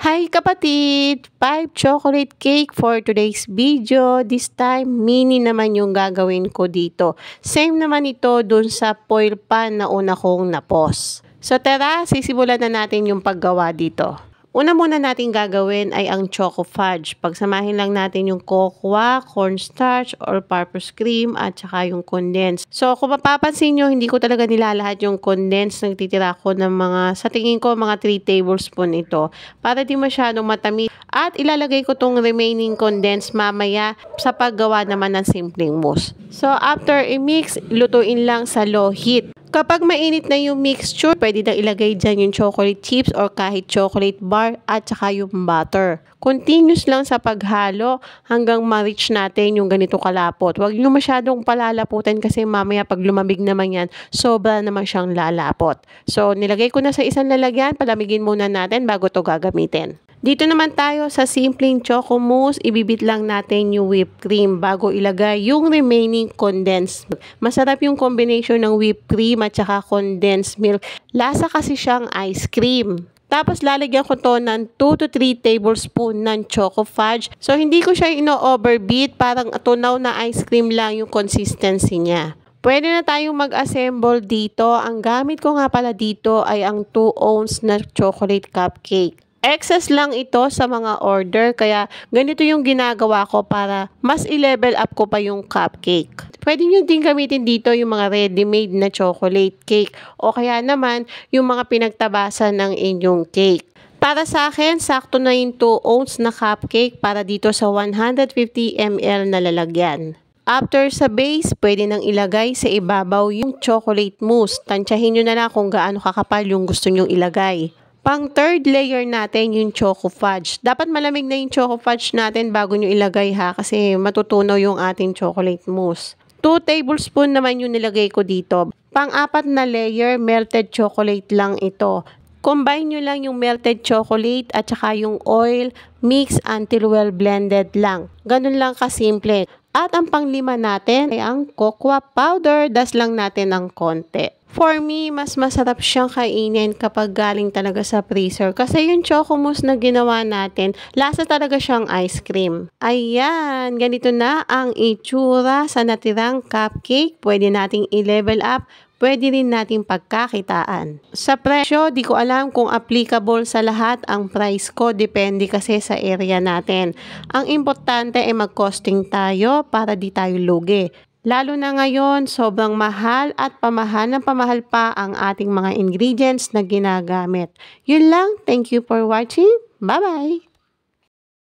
Hi kapatid! 5 chocolate cake for today's video. This time, mini naman yung gagawin ko dito. Same naman ito dun sa foil pan na una kong napos. So tara, sisimulan na natin yung paggawa dito. Una muna natin gagawin ay ang choco fudge. Pagsamahin lang natin yung cocoa, cornstarch, or purpose cream at saka yung condensed. So kung mapapansin nyo, hindi ko talaga nilalahat yung condensed. Nagtitira ko ng sa tingin ko, mga 3 tablespoon ito. Para di masyadong matamis. At ilalagay ko tong remaining condensed mamaya sa paggawa naman ng simpleng mousse. So after i-mix, lutuin lang sa low heat. Kapag mainit na yung mixture, pwede na ilagay dyan yung chocolate chips or kahit chocolate bar at saka yung butter. Continuous lang sa paghalo hanggang ma-reach natin yung ganito kalapot. Huwag nyo masyadong palalaputan kasi mamaya pag lumamig naman yan, sobra naman siyang lalapot. So, nilagay ko na sa isang lalagyan, palamigin muna natin bago to gagamitin. Dito naman tayo sa simpleng choco mousse, ibibit lang natin yung whipped cream bago ilagay yung remaining condensed milk. Masarap yung combination ng whipped cream at saka condensed milk. Lasa kasi siyang ice cream. Tapos lalagyan ko to ng 2 to 3 tablespoon ng choco fudge. So hindi ko siya ino-overbeat, parang tunaw na ice cream lang yung consistency niya. Pwede na tayong mag-assemble dito. Ang gamit ko nga pala dito ay ang 2 ounce na chocolate cupcake. Excess lang ito sa mga order, kaya ganito yung ginagawa ko para mas i-level up ko pa yung cupcake. Pwede nyo din gamitin dito yung mga ready-made na chocolate cake o kaya naman yung mga pinagtabasan ng inyong cake. Para sa akin, sakto na yung 2 ounce na cupcake para dito sa 150 ml na lalagyan. After sa base, pwede nang ilagay sa ibabaw yung chocolate mousse. Tansyahin nyo na lang kung gaano kakapal yung gusto nyong ilagay. Pang third layer natin yung choco fudge. Dapat malamig na yung choco fudge natin bago nyo ilagay ha kasi matutunaw yung ating chocolate mousse. 2 tablespoon naman yung nilagay ko dito. Pang-apat na layer, melted chocolate lang ito. Combine nyo lang yung melted chocolate at saka yung oil, mix until well blended lang. Ganun lang kasimple. At ang pang-5 natin ay ang cocoa powder. Das lang natin ng konti. For me, mas masarap siyang kainin kapag galing talaga sa freezer. Kasi yung choco mousse na ginawa natin, lasa talaga siyang ice cream. Ayan, ganito na ang itsura sa natirang cupcake. Pwede nating i-level up. Pwede rin nating pagkakitaan. Sa presyo, di ko alam kung applicable sa lahat ang price ko. Depende kasi sa area natin. Ang importante ay mag-costing tayo para di tayo lugi. Lalo na ngayon, sobrang mahal at pamahal pa ang ating mga ingredients na ginagamit. Yun lang. Thank you for watching. Bye-bye!